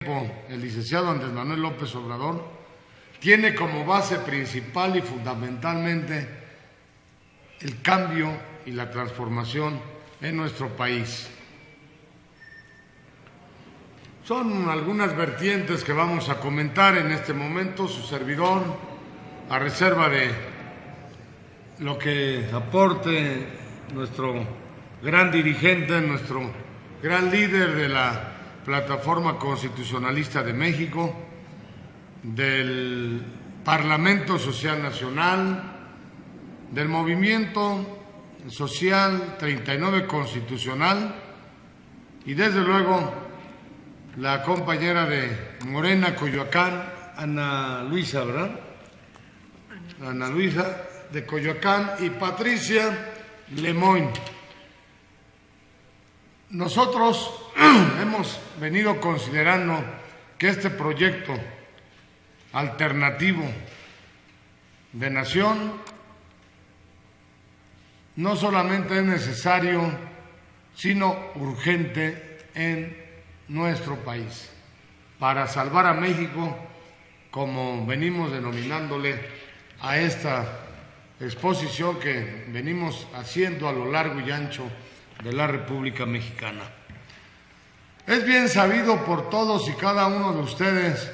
El licenciado Andrés Manuel López Obrador tiene como base principal y fundamentalmente el cambio y la transformación en nuestro país. Son algunas vertientes que vamos a comentar en este momento, su servidor, a reserva de lo que aporte nuestro gran dirigente, nuestro gran líder de la Plataforma Constitucionalista de México, del Parlamento Social Nacional, del Movimiento Social 39 Constitucional y desde luego la compañera de Morena, Coyoacán, Ana Luisa, ¿verdad? Ana Luisa de Coyoacán y Patricia Lemoyne. Nosotros hemos venido considerando que este proyecto alternativo de nación no solamente es necesario, sino urgente en nuestro país, para salvar a México, como venimos denominándole a esta exposición que venimos haciendo a lo largo y ancho de la República Mexicana. Es bien sabido por todos y cada uno de ustedes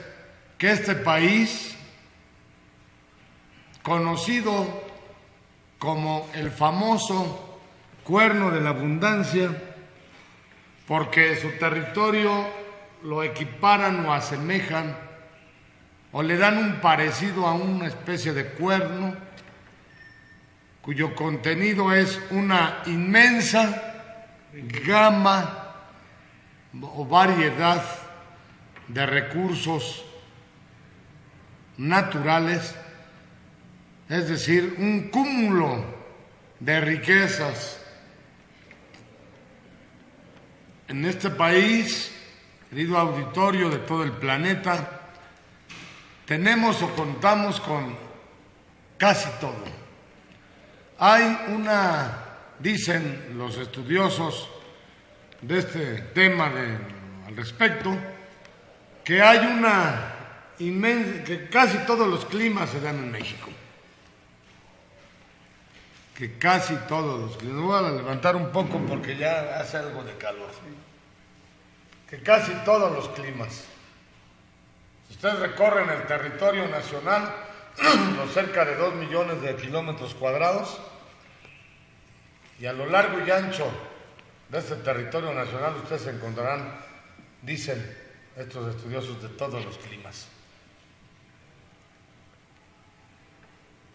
que este país, conocido como el famoso Cuerno de la Abundancia, porque su territorio lo equiparan o asemejan o le dan un parecido a una especie de cuerno, cuyo contenido es una inmensa gama o variedad de recursos naturales, es decir, un cúmulo de riquezas. En este país, querido auditorio de todo el planeta, tenemos o contamos con casi todo. Hay dicen los estudiosos de este tema al respecto, que hay que casi todos los climas se dan en México. Que casi todos los climas. Me voy a levantar un poco porque ya hace algo de calor. Que casi todos los climas. Si ustedes recorren el territorio nacional, los cerca de 2 millones de kilómetros cuadrados, y a lo largo y ancho de este territorio nacional ustedes encontrarán, dicen estos estudiosos, de todos los climas.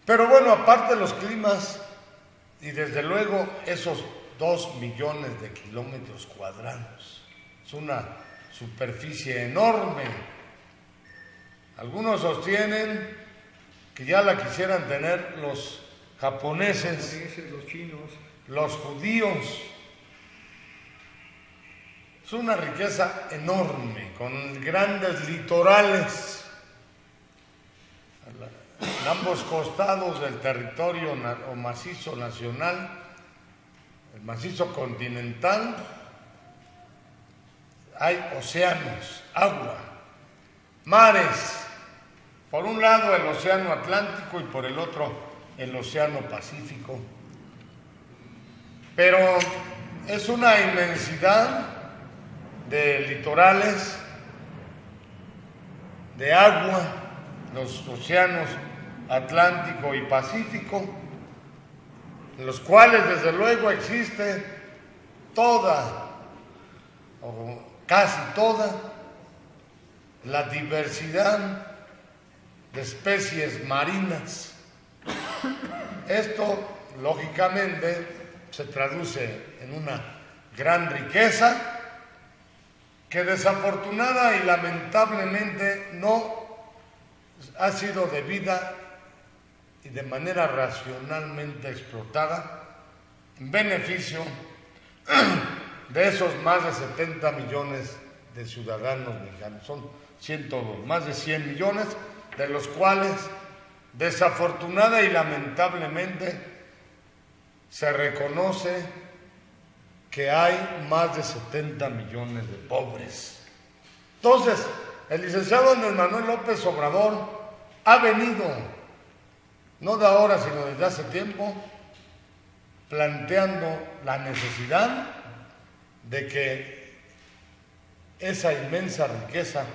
Pero bueno, aparte de los climas, y desde luego esos 2 millones de kilómetros cuadrados, es una superficie enorme. Algunos sostienen que ya la quisieran tener los japoneses, los chinos, los judíos. Es una riqueza enorme, con grandes litorales en ambos costados del territorio o macizo nacional, el macizo continental. Hay océanos, agua, mares, por un lado el océano Atlántico y por el otro el océano Pacífico. Pero es una inmensidad de litorales, de agua, los océanos Atlántico y Pacífico, en los cuales desde luego existe toda, o casi toda, la diversidad de especies marinas. Esto, lógicamente, se traduce en una gran riqueza que desafortunada y lamentablemente no ha sido debida y de manera racionalmente explotada en beneficio de esos más de 70 millones de ciudadanos mexicanos. Son más de 100 millones, de los cuales desafortunada y lamentablemente se reconoce que hay más de 70 millones de pobres. Entonces, el licenciado Andrés Manuel López Obrador ha venido, no de ahora, sino desde hace tiempo, planteando la necesidad de que esa inmensa riqueza,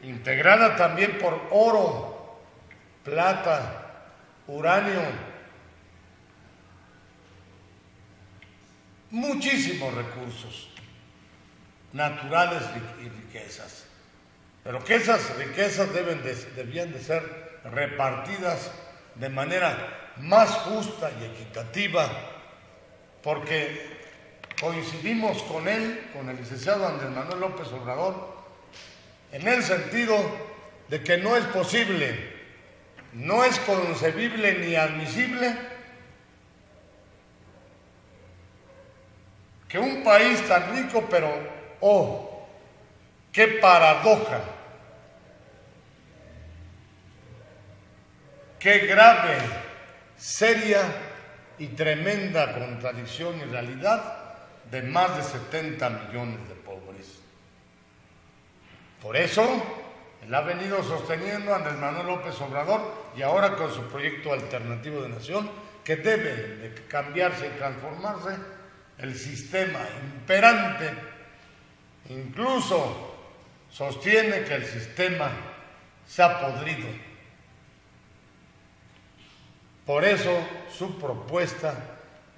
integrada también por oro, plata, uranio, muchísimos recursos naturales y riquezas, pero que esas riquezas debían de ser repartidas de manera más justa y equitativa, porque coincidimos con él, con el licenciado Andrés Manuel López Obrador, en el sentido de que no es posible, no es concebible ni admisible que un país tan rico, pero qué paradoja, qué grave, seria y tremenda contradicción y realidad de más de 70 millones de pobres. Por eso, él ha venido sosteniendo a Andrés Manuel López Obrador, y ahora con su proyecto alternativo de nación, que debe de cambiarse y transformarse el sistema imperante. Incluso sostiene que el sistema se ha podrido. Por eso su propuesta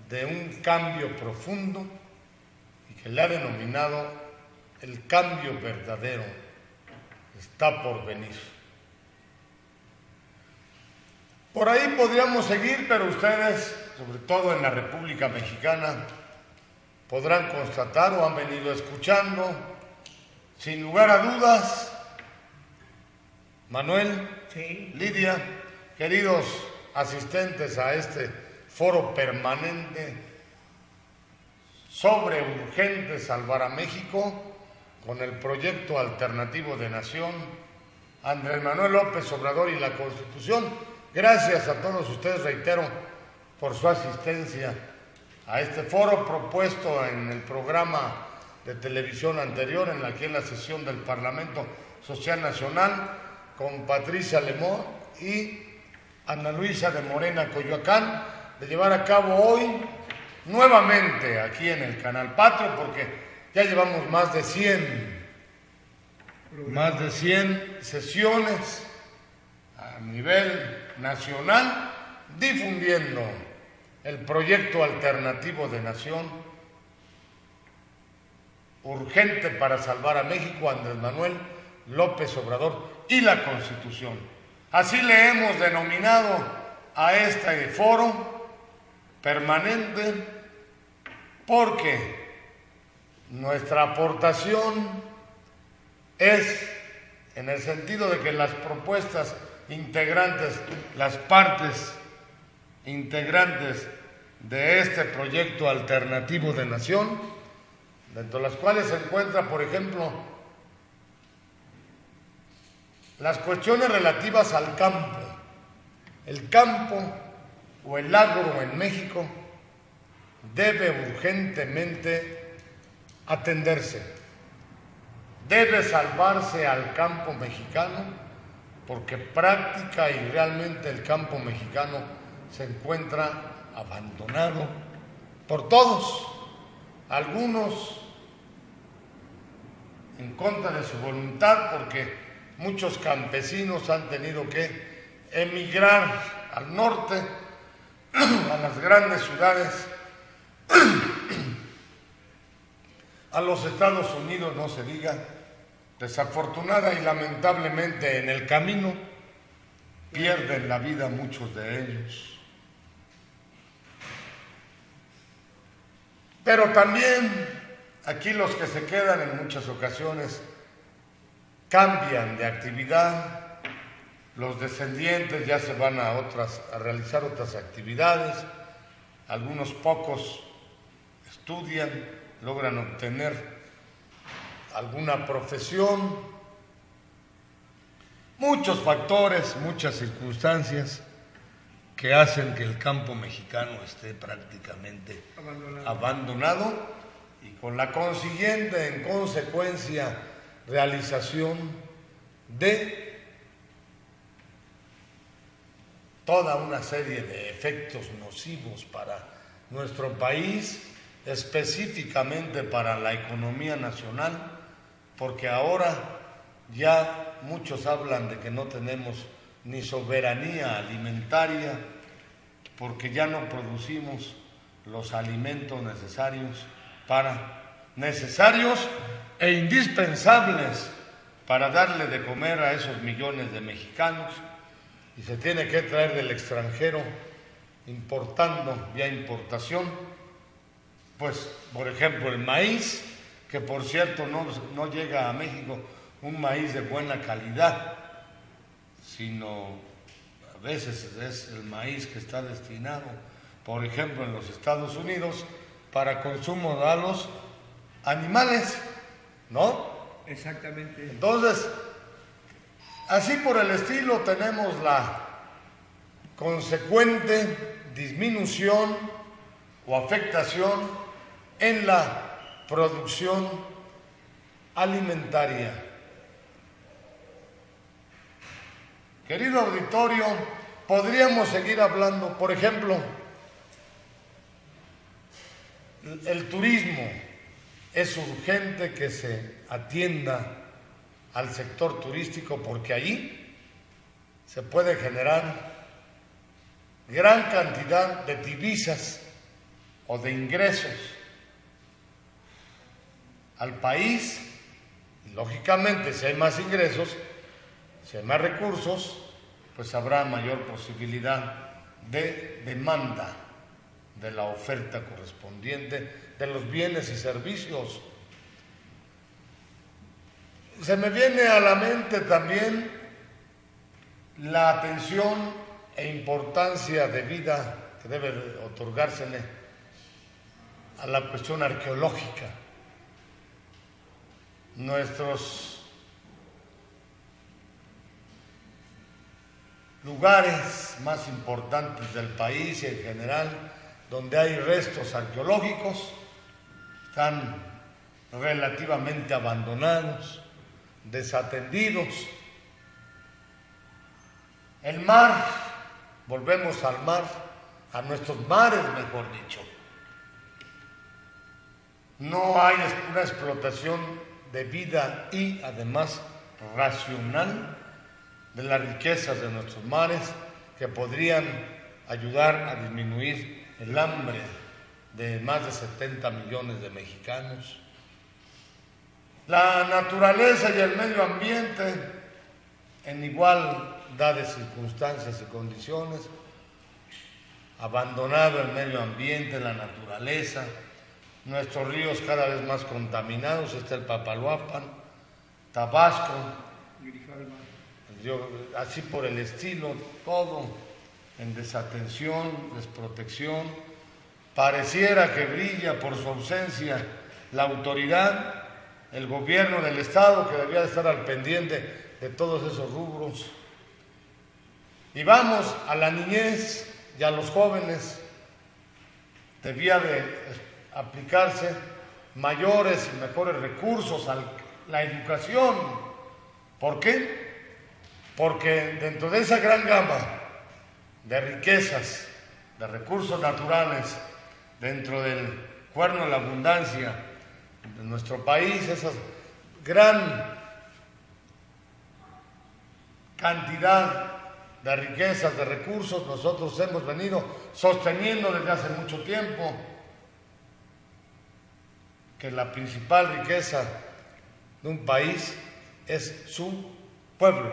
de un cambio profundo, y que le ha denominado el cambio verdadero, está por venir. Por ahí podríamos seguir, pero ustedes, sobre todo en la República Mexicana, podrán constatar o han venido escuchando, sin lugar a dudas, Manuel, sí, Lidia, queridos asistentes a este foro permanente sobre urgente salvar a México con el proyecto alternativo de nación, Andrés Manuel López Obrador y la Constitución. Gracias a todos ustedes, reitero, por su asistencia a este foro propuesto en el programa de televisión anterior, en la sesión del Parlamento Social Nacional, con Patricia Lemón y Ana Luisa de Morena Coyoacán, de llevar a cabo hoy nuevamente aquí en el Canal Patrio, porque ya llevamos más de 100 sesiones a nivel nacional difundiendo el proyecto alternativo de nación urgente para salvar a México, Andrés Manuel López Obrador y la Constitución. Así le hemos denominado a este foro permanente, porque nuestra aportación es en el sentido de que las propuestas integrantes, las partes integrantes de este proyecto alternativo de nación, dentro de las cuales se encuentra, por ejemplo, las cuestiones relativas al campo. El campo o el agro en México debe urgentemente atenderse. Debe salvarse al campo mexicano, porque práctica y realmente el campo mexicano se encuentra abandonado por todos, algunos en contra de su voluntad, porque muchos campesinos han tenido que emigrar al norte, a las grandes ciudades, a los Estados Unidos, no se diga. Desafortunada y lamentablemente en el camino pierden la vida muchos de ellos. Pero también aquí los que se quedan en muchas ocasiones cambian de actividad, los descendientes ya se van a realizar otras actividades, algunos pocos estudian, logran obtener alguna profesión, muchos factores, muchas circunstancias que hacen que el campo mexicano esté prácticamente abandonado y con la consiguiente, en consecuencia, realización de toda una serie de efectos nocivos para nuestro país, específicamente para la economía nacional, porque ahora ya muchos hablan de que no tenemos ni soberanía alimentaria, porque ya no producimos los alimentos necesarios e indispensables para darle de comer a esos millones de mexicanos, y se tiene que traer del extranjero, importando vía importación, pues por ejemplo el maíz, que por cierto no llega a México un maíz de buena calidad, sino a veces es el maíz que está destinado, por ejemplo en los Estados Unidos, para consumo a los animales, ¿no? Exactamente. Entonces, así por el estilo tenemos la consecuente disminución o afectación en la producción alimentaria. Querido auditorio, podríamos seguir hablando, por ejemplo, el turismo. Es urgente que se atienda al sector turístico porque allí se puede generar gran cantidad de divisas o de ingresos al país. Lógicamente, si hay más ingresos, si hay más recursos, pues habrá mayor posibilidad de demanda de la oferta correspondiente de los bienes y servicios. Se me viene a la mente también la atención e importancia debida que debe otorgársele a la cuestión arqueológica. Nuestros lugares más importantes del país y en general, donde hay restos arqueológicos, están relativamente abandonados, desatendidos. El mar, volvemos al mar, a nuestros mares, mejor dicho. No hay una explotación debida y además racional de las riquezas de nuestros mares que podrían ayudar a disminuir el hambre de más de 70 millones de mexicanos. La naturaleza y el medio ambiente, en igualdad de circunstancias y condiciones, abandonado el medio ambiente, la naturaleza, nuestros ríos cada vez más contaminados, está el Papaloapan, Tabasco, así por el estilo, todo en desatención, desprotección. Pareciera que brilla por su ausencia la autoridad, el gobierno del Estado, que debía de estar al pendiente de todos esos rubros. Y vamos a la niñez y a los jóvenes, debía de aplicarse mayores y mejores recursos a la educación. ¿Por qué? Porque dentro de esa gran gama de riquezas, de recursos naturales, dentro del cuerno de la abundancia de nuestro país, esa gran cantidad de riquezas, de recursos, nosotros hemos venido sosteniendo desde hace mucho tiempo que la principal riqueza de un país es su pueblo,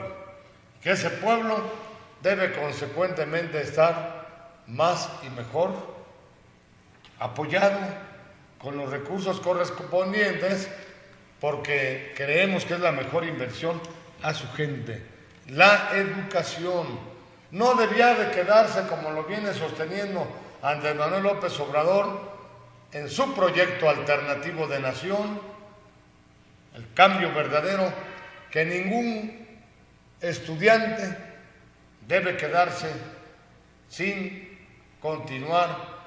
que ese pueblo debe consecuentemente estar más y mejor apoyado con los recursos correspondientes, porque creemos que es la mejor inversión a su gente. La educación no debía de quedarse, como lo viene sosteniendo Andrés Manuel López Obrador en su proyecto alternativo de nación, el cambio verdadero, que ningún estudiante debe quedarse sin continuar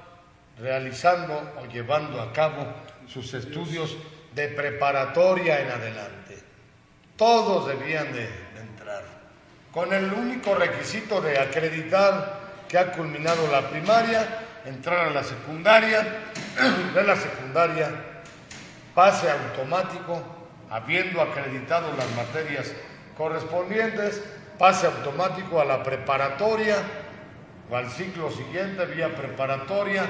realizando o llevando a cabo sus estudios de preparatoria en adelante. Todos debían de entrar, con el único requisito de acreditar que ha culminado la primaria, entrar a la secundaria, de la secundaria pase automático, habiendo acreditado las materias correspondientes, pase automático a la preparatoria o al ciclo siguiente vía preparatoria,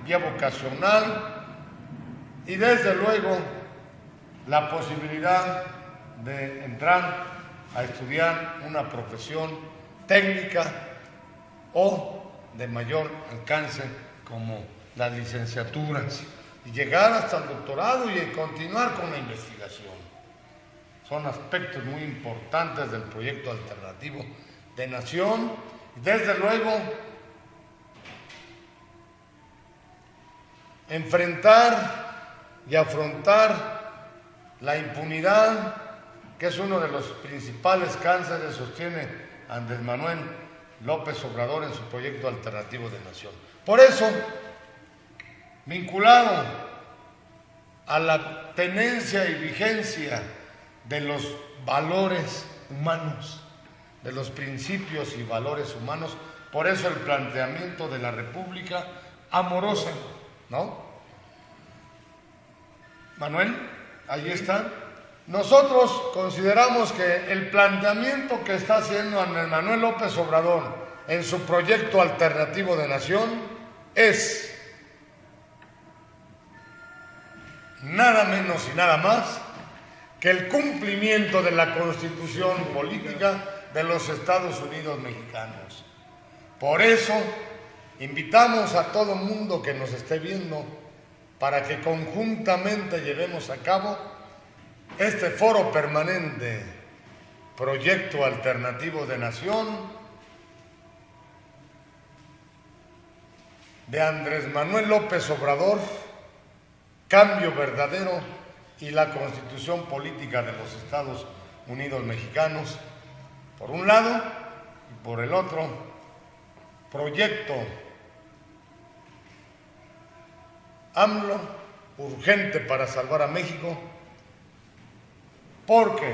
vía vocacional y desde luego la posibilidad de entrar a estudiar una profesión técnica o de mayor alcance como las licenciaturas y llegar hasta el doctorado y continuar con la investigación. Son aspectos muy importantes del proyecto alternativo de nación. Desde luego, enfrentar y afrontar la impunidad, que es uno de los principales cánceres, sostiene Andrés Manuel López Obrador en su proyecto alternativo de nación. Por eso, vinculado a la tenencia y vigencia de los valores humanos, de los principios y valores humanos, por eso el planteamiento de la República amorosa, ¿no? Manuel, ahí está. Nosotros consideramos que el planteamiento que está haciendo Andrés Manuel López Obrador en su proyecto alternativo de nación es nada menos y nada más que el cumplimiento de la Constitución política de los Estados Unidos mexicanos. Por eso, invitamos a todo mundo que nos esté viendo para que conjuntamente llevemos a cabo este foro permanente, proyecto alternativo de nación de Andrés Manuel López Obrador, cambio verdadero y la Constitución política de los Estados Unidos mexicanos, por un lado, y por el otro, proyecto AMLO, urgente para salvar a México, porque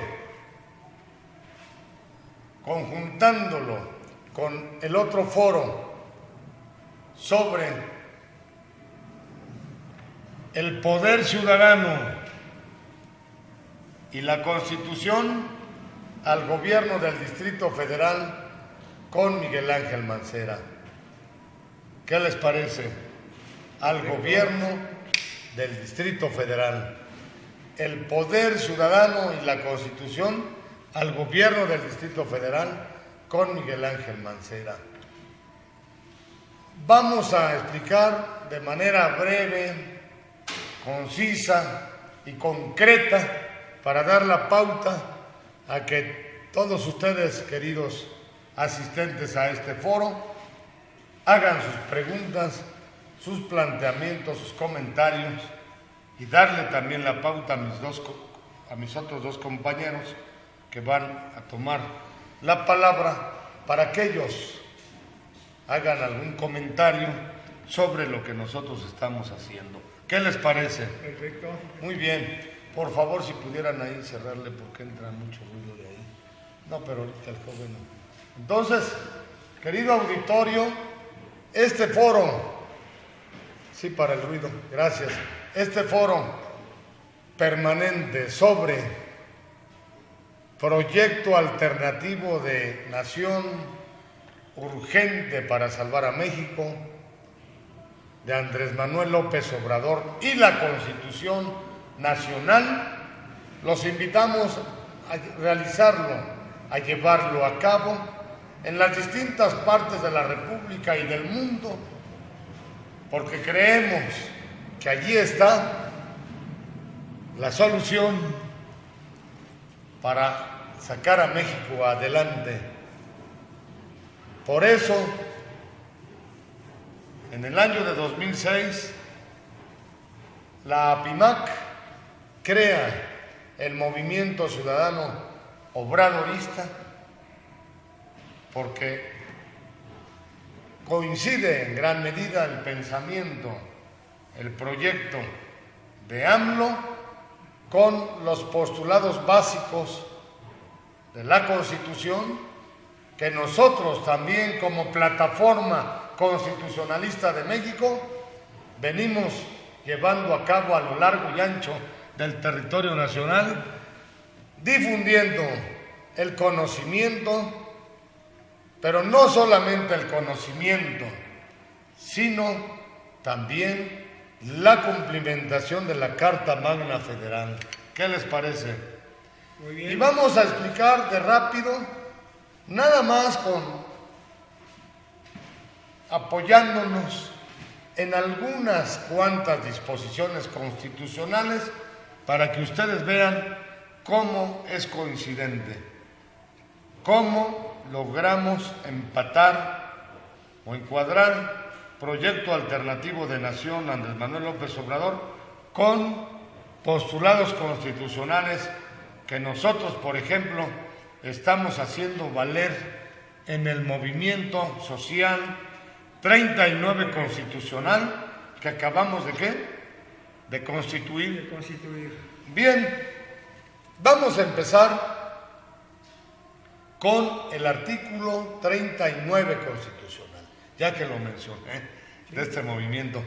conjuntándolo con el otro foro sobre el poder ciudadano y la Constitución al gobierno del Distrito Federal con Miguel Ángel Mancera. ¿Qué les parece? Al gobierno del Distrito Federal, el poder ciudadano y la Constitución al gobierno del Distrito Federal con Miguel Ángel Mancera. Vamos a explicar de manera breve, concisa y concreta para dar la pauta a que todos ustedes, queridos asistentes a este foro, hagan sus preguntas, sus planteamientos, sus comentarios y darle también la pauta a mis otros dos compañeros que van a tomar la palabra para que ellos hagan algún comentario sobre lo que nosotros estamos haciendo. ¿Qué les parece? Perfecto. Muy bien. Por favor, si pudieran ahí cerrarle porque entra mucho ruido de ahí. No, pero ahorita el joven no. Entonces, querido auditorio, este foro, sí, para el ruido, gracias. Este foro permanente sobre proyecto alternativo de nación urgente para salvar a México, de Andrés Manuel López Obrador y la Constitución Nacional, los invitamos a realizarlo, a llevarlo a cabo en las distintas partes de la República y del mundo, porque creemos que allí está la solución para sacar a México adelante. Por eso, en el año de 2006, la APIMAC crea el Movimiento Ciudadano Obradorista porque coincide en gran medida el pensamiento, el proyecto de AMLO con los postulados básicos de la Constitución que nosotros también como plataforma constitucionalista de México venimos llevando a cabo a lo largo y ancho del territorio nacional, difundiendo el conocimiento, pero no solamente el conocimiento, sino también la cumplimentación de la Carta Magna Federal. ¿Qué les parece? Muy bien. Y vamos a explicar de rápido, nada más apoyándonos en algunas cuantas disposiciones constitucionales para que ustedes vean cómo es coincidente, cómo logramos empatar o encuadrar proyecto alternativo de nación Andrés Manuel López Obrador con postulados constitucionales que nosotros, por ejemplo, estamos haciendo valer en el movimiento social 39 constitucional que acabamos de ¿qué? De constituir. De constituir. Bien, vamos a empezar con el artículo 39 constitucional, ya que lo mencioné, de este movimiento.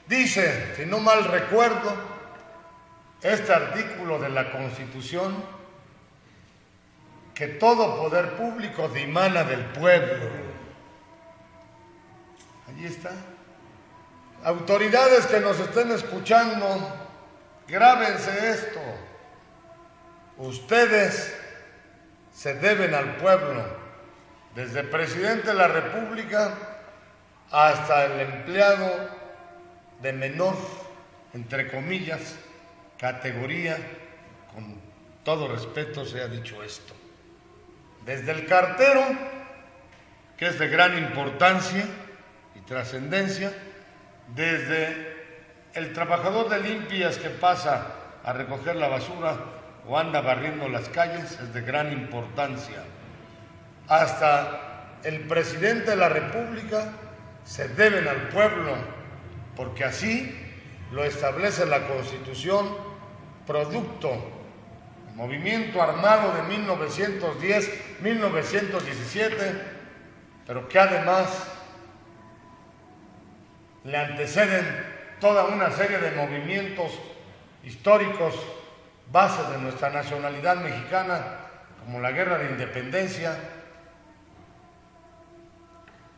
Dice, si no mal recuerdo, este artículo de la Constitución, que todo poder público dimana del pueblo. Allí está. Autoridades que nos estén escuchando, grábense esto. Ustedes se deben al pueblo, desde el presidente de la República hasta el empleado de menor, entre comillas, categoría, con todo respeto se ha dicho esto. Desde el cartero, que es de gran importancia y trascendencia, desde el trabajador de limpias que pasa a recoger la basura o anda barriendo las calles, es de gran importancia, hasta el presidente de la República, se deben al pueblo, porque así lo establece la Constitución, producto del movimiento armado de 1910-1917, pero que además le anteceden toda una serie de movimientos históricos, bases de nuestra nacionalidad mexicana, como la Guerra de Independencia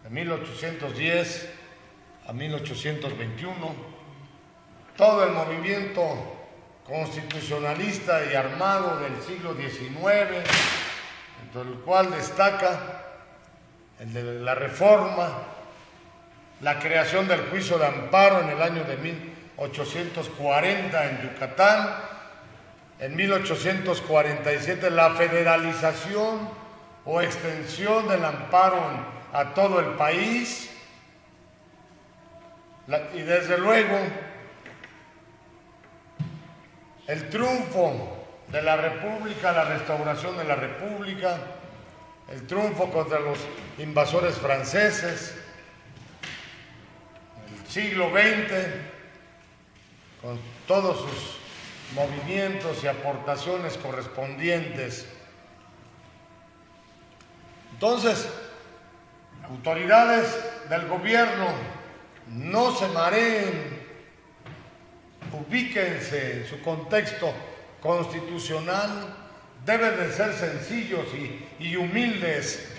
de 1810 a 1821, todo el movimiento constitucionalista y armado del siglo XIX, entre el cual destaca el de la Reforma, la creación del juicio de amparo en el año de 1840 en Yucatán, en 1847 la federalización o extensión del amparo a todo el país, y desde luego el triunfo de la República, la restauración de la República, el triunfo contra los invasores franceses, el siglo XX, con todos sus movimientos y aportaciones correspondientes. Entonces, autoridades del gobierno, no se mareen, ubíquense en su contexto constitucional, deben de ser sencillos y humildes.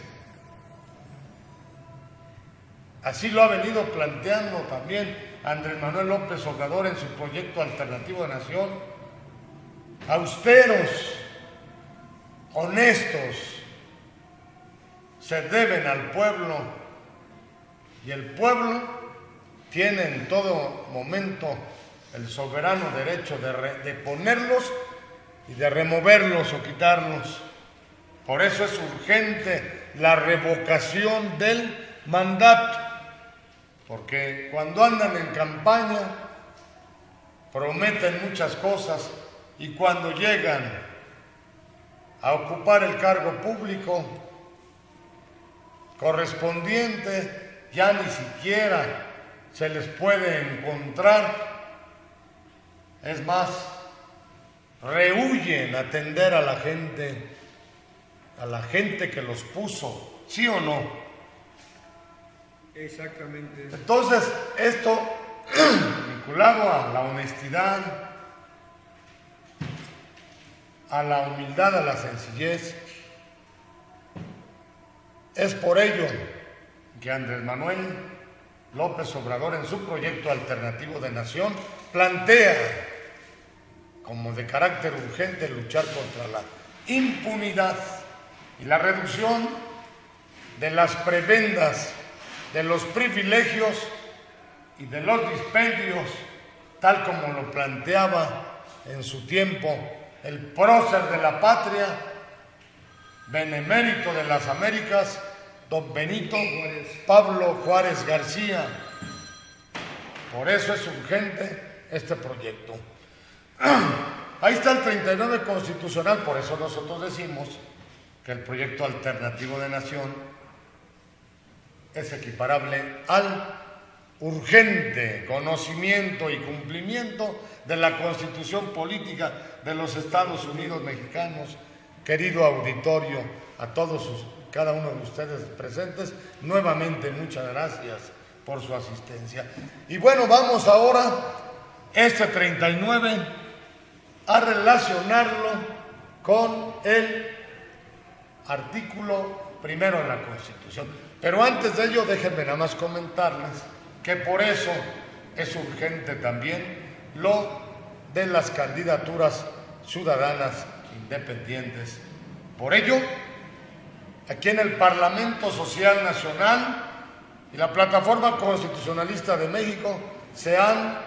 Así lo ha venido planteando también Andrés Manuel López Obrador en su proyecto alternativo de nación. Austeros, honestos, se deben al pueblo, y el pueblo tiene en todo momento el soberano derecho de ponerlos y de removerlos o quitarlos. Por eso es urgente la revocación del mandato, porque cuando andan en campaña prometen muchas cosas y cuando llegan a ocupar el cargo público correspondiente ya ni siquiera se les puede encontrar Es más, rehúyen atender a la gente que los puso, ¿sí o no? Exactamente. Entonces, esto vinculado a la honestidad, a la humildad, a la sencillez, es por ello que Andrés Manuel López Obrador, en su proyecto alternativo de nación, plantea como de carácter urgente luchar contra la impunidad y la reducción de las prebendas, de los privilegios y de los dispendios, tal como lo planteaba en su tiempo el prócer de la patria, benemérito de las Américas, don Benito Pablo Juárez García. Por eso es urgente este proyecto. Ahí está el 39 constitucional, por eso nosotros decimos que el proyecto alternativo de nación es equiparable al urgente conocimiento y cumplimiento de la Constitución Política de los Estados Unidos Mexicanos. Querido auditorio, a todos cada uno de ustedes presentes, nuevamente muchas gracias por su asistencia. Y bueno, vamos ahora, este 39, a relacionarlo con el artículo primero de la Constitución. Pero antes de ello, déjenme nada más comentarles que por eso es urgente también lo de las candidaturas ciudadanas independientes. Por ello, aquí en el Parlamento Social Nacional y la Plataforma Constitucionalista de México se han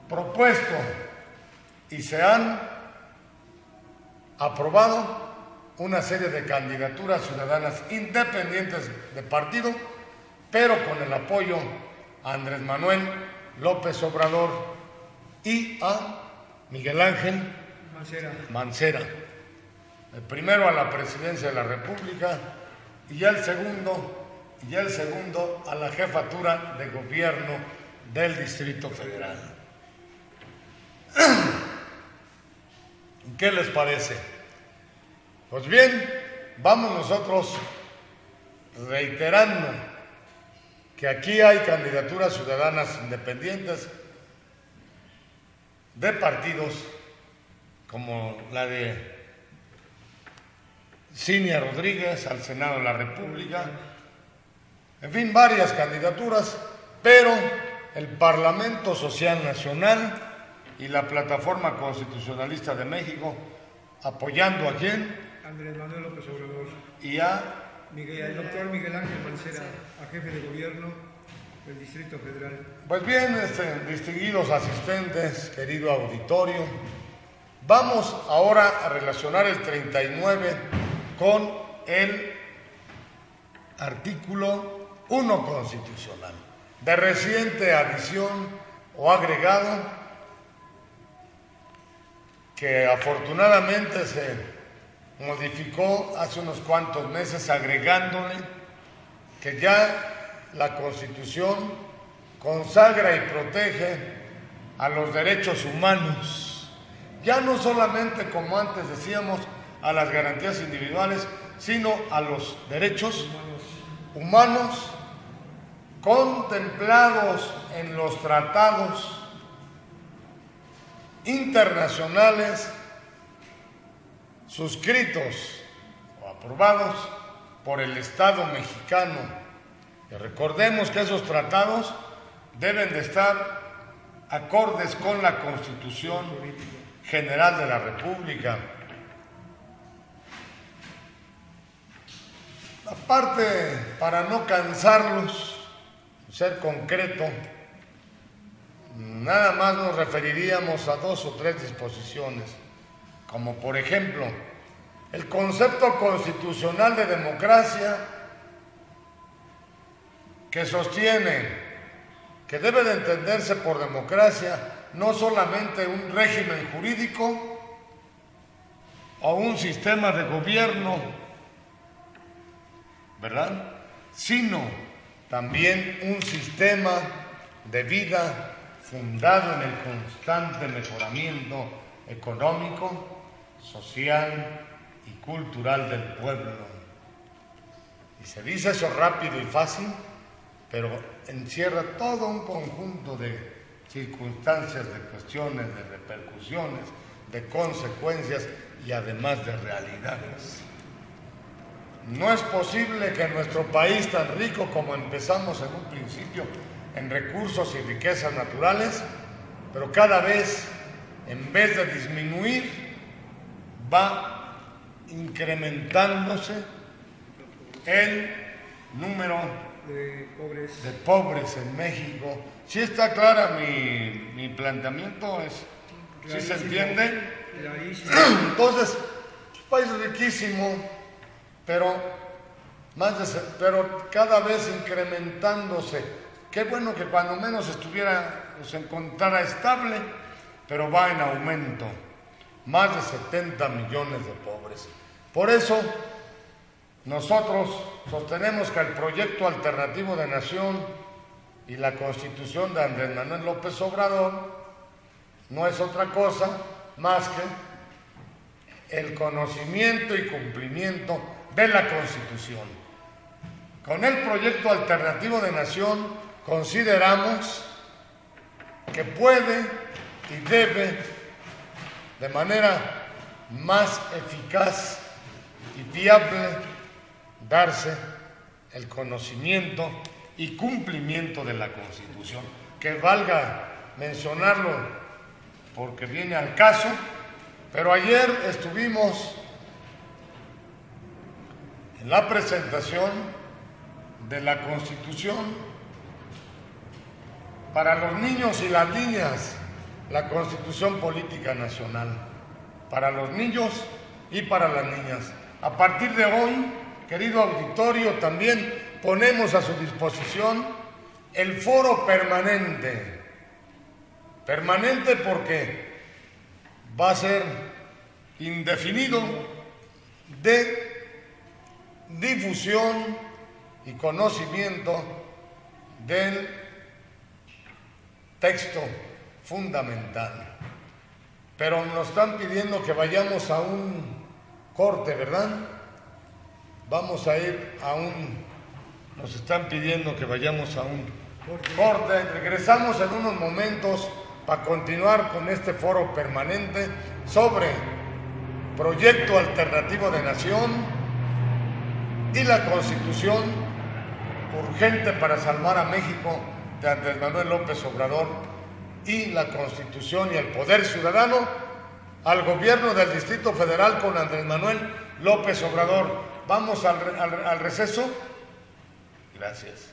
propuesto y se han aprobado una serie de candidaturas ciudadanas independientes de partido, pero con el apoyo a Andrés Manuel López Obrador y a Miguel Ángel Mancera. El primero a la presidencia de la República y el segundo a la jefatura de gobierno del Distrito Federal. ¿Qué les parece? Pues bien, vamos nosotros reiterando que aquí hay candidaturas ciudadanas independientes de partidos como la de Cinia Rodríguez al Senado de la República, en fin, varias candidaturas, pero el Parlamento Social Nacional y la Plataforma Constitucionalista de México, apoyando ¿a quién? Andrés Manuel López Obrador. Y a el doctor Miguel Ángel Mancera, a jefe de gobierno del Distrito Federal. Pues bien, distinguidos asistentes, querido auditorio, vamos ahora a relacionar el 39 con el artículo 1 constitucional, de reciente adición o agregado, que afortunadamente se modificó hace unos cuantos meses, agregándole que ya la Constitución consagra y protege a los derechos humanos, ya no solamente, como antes decíamos, a las garantías individuales, sino a los derechos humanos contemplados en los tratados internacionales suscritos o aprobados por el Estado mexicano. Y recordemos que esos tratados deben de estar acordes con la Constitución General de la República. Aparte, para no cansarlos, ser concreto, nada más nos referiríamos a 2 o 3 disposiciones, como por ejemplo, el concepto constitucional de democracia, que sostiene que debe de entenderse por democracia no solamente un régimen jurídico o un sistema de gobierno, ¿verdad?, sino también un sistema de vida fundado en el constante mejoramiento económico, social y cultural del pueblo. Y se dice eso rápido y fácil, pero encierra todo un conjunto de circunstancias, de cuestiones, de repercusiones, de consecuencias y además de realidades. No es posible que nuestro país, tan rico como empezamos en un principio en recursos y riquezas naturales, pero cada vez, en vez de disminuir, va incrementándose el número de pobres en México. ¿Sí está clara mi planteamiento? ¿Sí se entiende? Entonces, un país riquísimo, pero cada vez incrementándose. Qué bueno que cuando menos se encontrara estable, pero va en aumento. Más de 70 millones de pobres. Por eso, nosotros sostenemos que el proyecto alternativo de nación y la Constitución de Andrés Manuel López Obrador no es otra cosa más que el conocimiento y cumplimiento de la Constitución. Con el proyecto alternativo de nación consideramos que puede y debe, de manera más eficaz y viable, darse el conocimiento y cumplimiento de la Constitución. Que valga mencionarlo porque viene al caso, pero ayer estuvimos en la presentación de la Constitución para los niños y las niñas, la Constitución Política Nacional, para los niños y para las niñas. A partir de hoy, querido auditorio, también ponemos a su disposición el foro permanente. Permanente porque va a ser indefinido de difusión y conocimiento del texto fundamental. Pero nos están pidiendo que vayamos a un corte, ¿verdad? Vamos a ir nos están pidiendo que vayamos a un corte. Regresamos en unos momentos para continuar con este foro permanente sobre proyecto alternativo de nación y la Constitución urgente para salvar a México de Andrés Manuel López Obrador y la Constitución y el poder ciudadano al gobierno del Distrito Federal con Andrés Manuel López Obrador. Vamos al receso. Gracias.